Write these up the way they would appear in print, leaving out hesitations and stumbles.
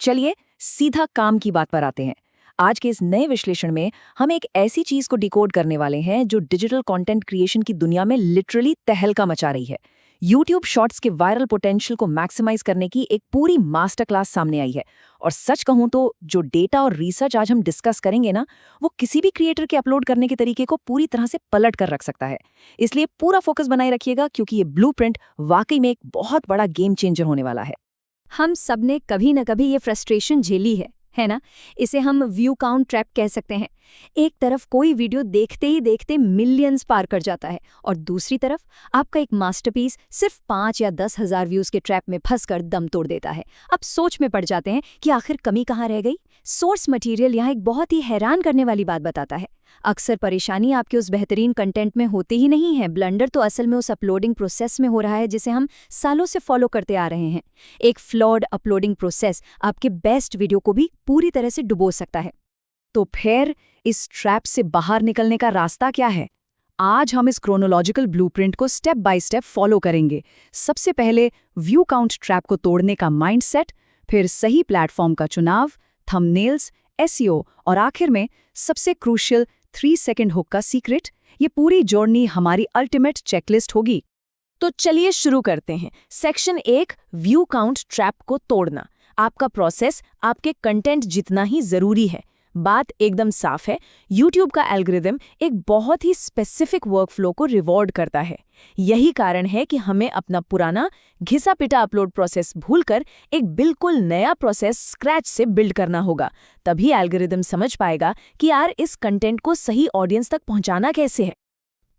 चलिए सीधा काम की बात पर आते हैं। आज के इस नए विश्लेषण में हम एक ऐसी चीज को डिकोड करने वाले हैं जो डिजिटल कंटेंट क्रिएशन की दुनिया में लिटरली तहलका मचा रही है। YouTube शॉर्ट्स के वायरल पोटेंशियल को मैक्सिमाइज करने की एक पूरी मास्टर क्लास सामने आई है। और सच कहूं तो जो डेटा और रिसर्च आज हम डिस्कस करेंगे ना, वो किसी भी क्रिएटर के अपलोड करने के तरीके को पूरी तरह से पलट कर रख सकता है। इसलिए पूरा फोकस बनाए रखिएगा, क्योंकि ये ब्लूप्रिंट वाकई में एक बहुत बड़ा गेम चेंजर होने वाला है। हम सब ने कभी न कभी ये फ्रस्ट्रेशन झेली है ना? इसे हम व्यू काउंट ट्रैप कह सकते हैं। एक तरफ कोई वीडियो देखते ही देखते मिलियंस पार कर जाता है और दूसरी तरफ आपका एक मास्टरपीस सिर्फ 5 या 10 हजार व्यूज के ट्रैप में फंसकर दम तोड़ देता है। अब सोच में पड़ जाते हैं कि आखिर कमी कहाँ रह गई। सोर्स मटेरियल यहाँ एक बहुत ही हैरान करने वाली बात बताता है। अक्सर परेशानी आपके उस बेहतरीन कंटेंट में होती ही नहीं है, ब्लंडर तो असल में उस अपलोडिंग प्रोसेस में हो रहा है जिसे हम सालों से फॉलो करते आ रहे हैं। एक फ्लॉड अपलोडिंग प्रोसेस आपके बेस्ट वीडियो को भी पूरी तरह से डुबो सकता है। तो फिर इस ट्रैप से बाहर निकलने का रास्ता क्या है? आज हम इस क्रोनोलॉजिकल ब्लूप्रिंट को स्टेप बाय स्टेप फॉलो करेंगे। सबसे पहले व्यू काउंट ट्रैप को तोड़ने का माइंडसेट, फिर सही प्लेटफॉर्म का चुनाव, थंबनेल्स, एसईओ और आखिर में सबसे क्रूशियल 3 सेकंड हुक का सीक्रेट। ये पूरी जर्नी हमारी अल्टीमेट चेकलिस्ट होगी। तो चलिए शुरू करते हैं। सेक्शन 1, व्यू काउंट ट्रैप को तोड़ना। आपका प्रोसेस आपके कंटेंट जितना ही जरूरी है। बात एकदम साफ है, YouTube का एल्गोरिदम एक बहुत ही स्पेसिफिक वर्कफ्लो को रिवॉर्ड करता है। यही कारण है कि हमें अपना पुराना घिसा पिटा अपलोड प्रोसेस भूलकर एक बिल्कुल नया प्रोसेस स्क्रैच से बिल्ड करना होगा। तभी एल्गोरिदम समझ पाएगा कि यार इस कंटेंट को सही ऑडियंस तक पहुंचाना कैसे है।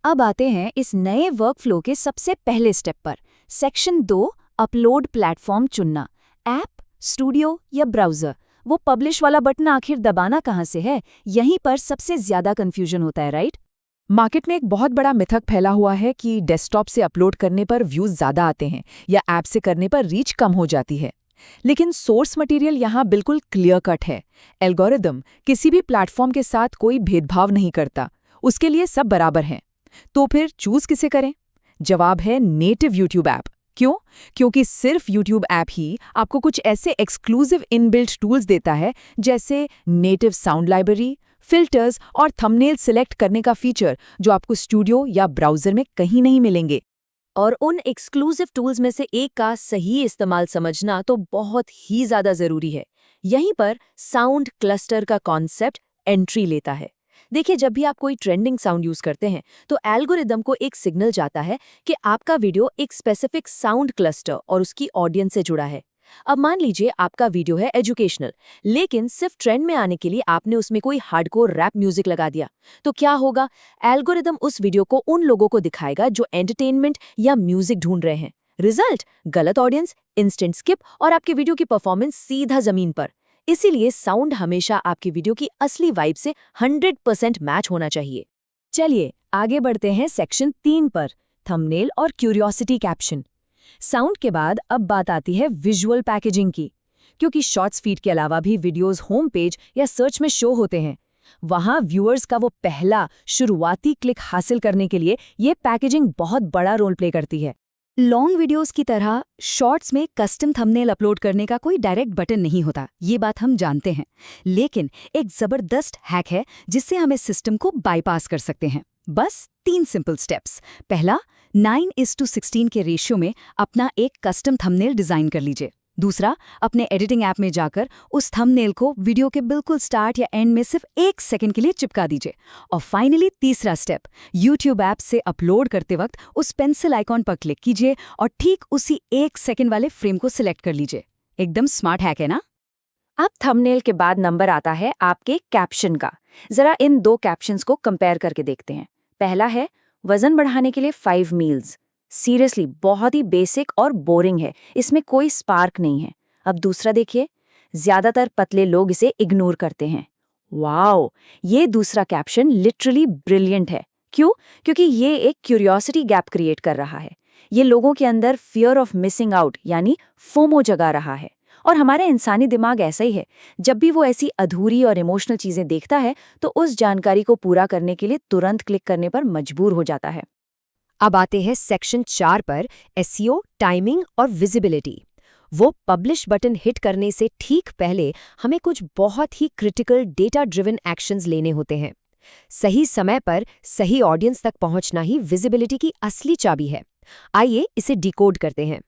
अब आते हैं इस नए वर्कफ्लो के सबसे पहले स्टेप पर। सेक्शन 2, अपलोड प्लेटफॉर्म चुनना। ऐप, स्टूडियो या ब्राउज़र। वो पब्लिश वाला बटन आखिर दबाना कहाँ से है, यहीं पर सबसे ज्यादा कंफ्यूजन होता है, राइट? मार्केट में एक बहुत बड़ा मिथक फैला हुआ है कि डेस्कटॉप से अपलोड करने पर व्यूज ज्यादा आते हैं या ऐप से करने पर रीच कम हो जाती है। लेकिन सोर्स मटेरियल यहाँ बिल्कुल क्लियर कट है। एल्गोरिदम किसी भी प्लेटफॉर्म के साथ कोई भेदभाव नहीं करता, उसके लिए सब बराबर हैं। तो फिर चूज किसे करें? जवाब है नेटिव यूट्यूब ऐप। क्यों? क्योंकि सिर्फ YouTube ऐप ही आपको कुछ ऐसे एक्सक्लूसिव इनबिल्ट टूल्स देता है, जैसे नेटिव साउंड लाइब्रेरी, फिल्टर्स और थंबनेल सिलेक्ट करने का फीचर, जो आपको स्टूडियो या ब्राउज़र में कहीं नहीं मिलेंगे। और उन एक्सक्लूसिव टूल्स में से एक का सही इस्तेमाल समझना तो बहुत ही ज़्यादा ज़रूरी है। यहीं पर साउंड क्लस्टर का कॉन्सेप्ट एंट्री लेता है। देखिए, जब भी आप कोई ट्रेंडिंग साउंड यूज करते हैं तो एल्गोरिदम को एक सिग्नल जाता है कि आपका वीडियो एक स्पेसिफिक साउंड क्लस्टर और उसकी ऑडियंस से जुड़ा है। अब मान लीजिए आपका वीडियो है एजुकेशनल, लेकिन सिर्फ ट्रेंड में आने के लिए आपने उसमें कोई हार्डकोर रैप म्यूजिक लगा दिया, तो क्या होगा? एल्गोरिदम उस वीडियो को उन लोगों को दिखाएगा जो एंटरटेनमेंट या म्यूजिक ढूंढ रहे हैं। रिजल्ट, गलत ऑडियंस, इंस्टेंट स्किप और आपके वीडियो की परफॉर्मेंस सीधा जमीन पर। इसीलिए साउंड हमेशा आपकी वीडियो की असली वाइब से 100% मैच होना चाहिए। चलिए आगे बढ़ते हैं सेक्शन 3 पर, थंबनेल और क्यूरियोसिटी कैप्शन। साउंड के बाद अब बात आती है विजुअल पैकेजिंग की। क्योंकि शॉर्ट्स फीड के अलावा भी वीडियोस होम पेज या सर्च में शो होते हैं, वहां व्यूअर्स का वो पहला शुरुआती क्लिक हासिल करने के लिए ये पैकेजिंग बहुत बड़ा रोल प्ले करती है। लॉन्ग वीडियोस की तरह शॉर्ट्स में कस्टम थंबनेल अपलोड करने का कोई डायरेक्ट बटन नहीं होता, ये बात हम जानते हैं। लेकिन एक जबरदस्त हैक है जिससे हम इस सिस्टम को बाईपास कर सकते हैं। बस 3 सिंपल स्टेप्स। पहला, 9:16 के रेशियो में अपना एक कस्टम थंबनेल डिजाइन कर लीजिए। दूसरा, अपने एडिटिंग ऐप में जाकर उस थंबनेल को वीडियो के बिल्कुल स्टार्ट या एंड में सिर्फ 1 सेकंड के लिए चिपका दीजिए। और फाइनली तीसरा स्टेप, YouTube ऐप से अपलोड करते वक्त उस पेंसिल आइकॉन पर क्लिक कीजिए और ठीक उसी 1 सेकंड वाले फ्रेम को सिलेक्ट कर लीजिए। एकदम स्मार्ट हैक है ना? अब थंबनेल के बाद नंबर आता है आपके कैप्शन का। जरा इन 2 कैप्शंस को कंपेयर करके देखते हैं। पहला है, वजन बढ़ाने के लिए 5 मील्स। सीरियसली बहुत ही बेसिक और बोरिंग है, इसमें कोई स्पार्क नहीं है। अब दूसरा देखिए, ज्यादातर पतले लोग इसे इग्नोर करते हैं। वाओ, ये दूसरा कैप्शन लिटरली ब्रिलियंट है। क्यों? क्योंकि ये एक क्यूरियोसिटी गैप क्रिएट कर रहा है। ये लोगों के अंदर फियर ऑफ मिसिंग आउट यानी फोमो जगा रहा है। और हमारा इंसानी दिमाग ऐसा ही है, जब भी वो ऐसी अधूरी और इमोशनल चीजें देखता है तो उस जानकारी को पूरा करने के लिए तुरंत क्लिक करने पर मजबूर हो जाता है। अब आते हैं सेक्शन 4 पर, एसईओ, टाइमिंग और विजिबिलिटी। वो पब्लिश बटन हिट करने से ठीक पहले हमें कुछ बहुत ही क्रिटिकल डेटा ड्रिवन एक्शंस लेने होते हैं। सही समय पर सही ऑडियंस तक पहुंचना ही विजिबिलिटी की असली चाबी है। आइए इसे डिकोड करते हैं।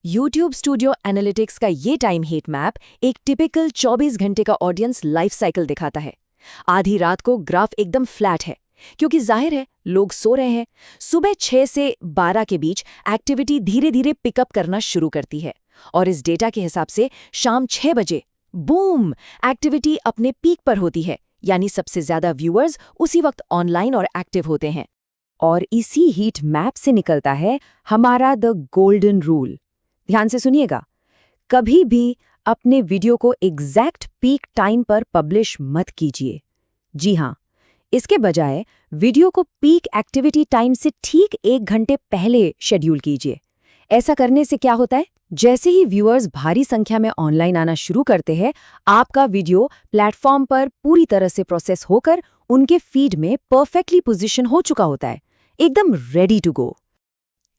YouTube स्टूडियो एनालिटिक्स का ये टाइम हीट मैप एक टिपिकल 24 घंटे का ऑडियंस लाइफ साइकिल दिखाता है। आधी रात को ग्राफ एकदम फ्लैट है, क्योंकि जाहिर है लोग सो रहे हैं। सुबह 6 से 12 के बीच एक्टिविटी धीरे धीरे पिकअप करना शुरू करती है, और इस डेटा के हिसाब से शाम 6 बजे बूम एक्टिविटी अपने पीक पर होती है, यानी सबसे ज्यादा व्यूअर्स उसी वक्त ऑनलाइन और एक्टिव होते हैं। और इसी हीट मैप से निकलता है हमारा द गोल्डन रूल। ध्यान से सुनिएगा, कभी भी अपने वीडियो को एग्जैक्ट पीक टाइम पर पब्लिश मत कीजिए। जी हाँ, इसके बजाय वीडियो को पीक एक्टिविटी टाइम से ठीक 1 घंटे पहले शेड्यूल कीजिए। ऐसा करने से क्या होता है, जैसे ही व्यूअर्स भारी संख्या में ऑनलाइन आना शुरू करते हैं, आपका वीडियो प्लेटफॉर्म पर पूरी तरह से प्रोसेस होकर उनके फीड में परफेक्टली पोजीशन हो चुका होता है, एकदम ready to go.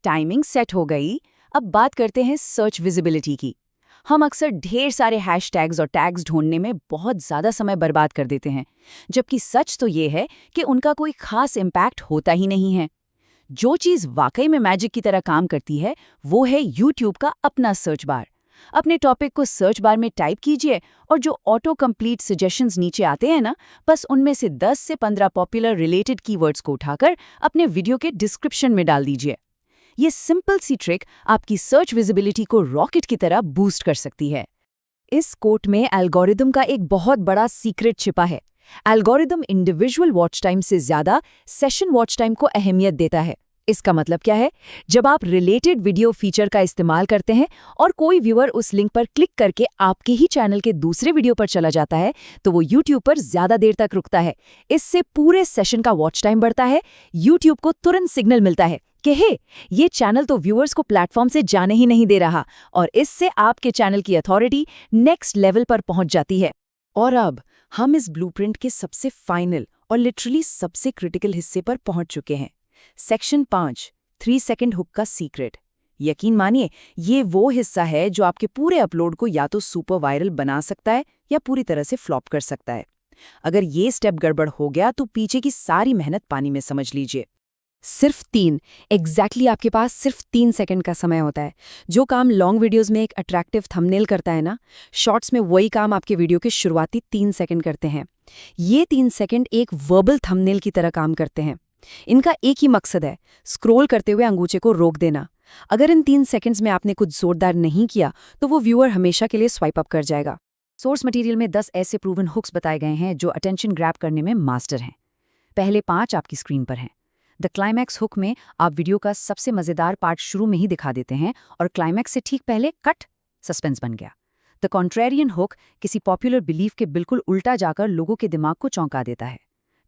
Timing set हो गई, अब बात करते हैं सर्च विजिबिलिटी की। हम अक्सर ढेर सारे हैशटैग्स और टैग्स ढूंढने में बहुत ज़्यादा समय बर्बाद कर देते हैं, जबकि सच तो ये है कि उनका कोई खास इम्पैक्ट होता ही नहीं है। जो चीज़ वाकई में मैजिक की तरह काम करती है वो है YouTube का अपना सर्च बार। अपने टॉपिक को सर्च बार में टाइप कीजिए और जो ऑटो कंप्लीट सजेशंस नीचे आते हैं ना, बस उनमें से 10 से 15 पॉपुलर रिलेटेड कीवर्ड्स को उठाकर अपने वीडियो के डिस्क्रिप्शन में डाल दीजिए। ये सिंपल सी ट्रिक आपकी सर्च विजिबिलिटी को रॉकेट की तरह बूस्ट कर सकती है। इस कोट में एल्गोरिदम का एक बहुत बड़ा सीक्रेट छिपा है। एल्गोरिदम इंडिविजुअल वॉच टाइम से ज्यादा सेशन वॉच टाइम को अहमियत देता है। इसका मतलब क्या है, जब आप रिलेटेड वीडियो फीचर का इस्तेमाल करते हैं और कोई व्यूअर उस लिंक पर क्लिक करके आपके ही चैनल के दूसरे वीडियो पर चला जाता है, तो वो YouTube पर ज्यादा देर तक रुकता है। इससे पूरे सेशन का वॉच टाइम बढ़ता है। YouTube को तुरंत सिग्नल मिलता है कि हे, ये चैनल तो व्यूअर्स को प्लेटफॉर्म से जाने ही नहीं दे रहा, और इससे आपके चैनल की अथॉरिटी नेक्स्ट लेवल पर पहुंच जाती है। और अब हम इस ब्लूप्रिंट के सबसे फाइनल और लिटरली सबसे क्रिटिकल हिस्से पर पहुंच चुके हैं। सेक्शन 5, 3 सेकंड हुक का सीक्रेट। यकीन मानिए, ये वो हिस्सा है जो आपके पूरे अपलोड को या तो सुपर वायरल बना सकता है या पूरी तरह से फ्लॉप कर सकता है। अगर ये स्टेप गड़बड़ हो गया तो पीछे की सारी मेहनत पानी में समझ लीजिए। सिर्फ 3, एग्जैक्टली आपके पास सिर्फ 3 सेकंड का समय होता है। जो काम लॉन्ग वीडियोस में एक अट्रैक्टिव थंबनेल करता है ना, शॉर्ट्स में वही काम आपके वीडियो के शुरुआती 3 सेकंड करते हैं। ये 3 सेकंड एक वर्बल थंबनेल की तरह काम करते हैं। इनका एक ही मकसद है, स्क्रॉल करते हुए अंगूठे को रोक देना। अगर इन 3 सेकंड्स में आपने कुछ जोरदार नहीं किया तो वो व्यूअर हमेशा के लिए स्वाइप अप कर जाएगा। सोर्स मटेरियल में 10 ऐसे प्रूवन हुक्स बताए गए हैं जो अटेंशन ग्रैब करने में मास्टर हैं। पहले 5 आपकी स्क्रीन पर हैं। द क्लाइमैक्स हुक में आप वीडियो का सबसे मजेदार पार्ट शुरू में ही दिखा देते हैं और क्लाइमैक्स से ठीक पहले कट, सस्पेंस बन गया। द कॉन्ट्रेरियन हुक किसी पॉपुलर बिलीफ के बिल्कुल उल्टा जाकर लोगों के दिमाग को चौंका देता है।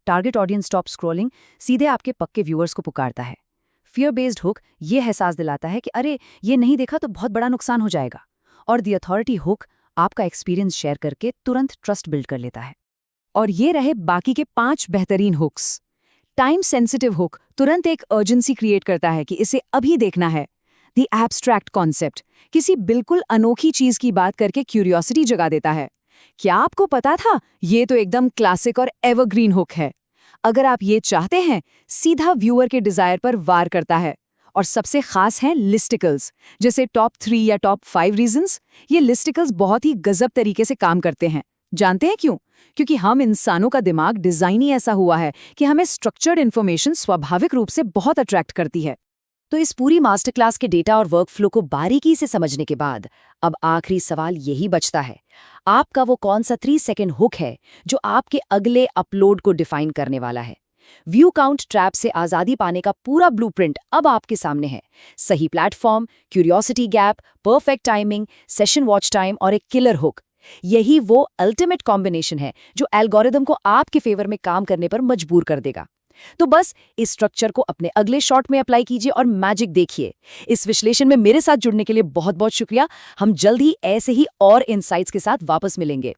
टारगेट ऑडियंस स्टॉप स्क्रॉलिंग सीधे आपके पक्के व्यूअर्स को पुकारता है। फियर बेस्ड हुक ये एहसास दिलाता है कि अरे ये नहीं देखा तो बहुत बड़ा नुकसान हो जाएगा। और द अथॉरिटी हुक आपका एक्सपीरियंस शेयर करके तुरंत ट्रस्ट बिल्ड कर लेता है। और ये रहे बाकी के 5 बेहतरीन हुक्स। टाइम सेंसिटिव हुक तुरंत एक अर्जेंसी क्रिएट करता है कि इसे अभी देखना है। द एब्स्ट्रैक्ट कॉन्सेप्ट किसी बिल्कुल अनोखी चीज की बात करके क्यूरियोसिटी जगा देता है। क्या आपको पता था, ये तो एकदम क्लासिक और एवरग्रीन हुक है। अगर आप ये चाहते हैं, सीधा व्यूअर के डिजायर पर वार करता है। और सबसे खास हैं लिस्टिकल्स, जैसे टॉप 3 या टॉप 5 रीजंस। ये लिस्टिकल्स बहुत ही गजब तरीके से काम करते हैं। जानते हैं क्यों? क्योंकि हम इंसानों का दिमाग डिजाइन ही ऐसा हुआ है कि हमें स्ट्रक्चर्ड इन्फॉर्मेशन स्वाभाविक रूप से बहुत अट्रैक्ट करती है। तो इस पूरी मास्टर क्लास के डेटा और वर्कफ्लो को बारीकी से समझने के बाद अब आखिरी सवाल यही बचता है, आपका वो कौन सा 3 सेकंड हुक है जो आपके अगले अपलोड को डिफाइन करने वाला है। व्यू काउंट ट्रैप से आजादी पाने का पूरा ब्लूप्रिंट अब आपके सामने है। सही platform, curiosity gap, perfect timing, session watch time और एक किलर हुक। यही वो अल्टीमेट कॉम्बिनेशन है जो एल्गोरिदम को आपके फेवर में काम करने पर मजबूर कर देगा। तो बस इस स्ट्रक्चर को अपने अगले शॉट में अप्लाई कीजिए और मैजिक देखिए। इस विश्लेषण में मेरे साथ जुड़ने के लिए बहुत बहुत शुक्रिया। हम जल्द ही ऐसे ही और इनसाइट्स के साथ वापस मिलेंगे।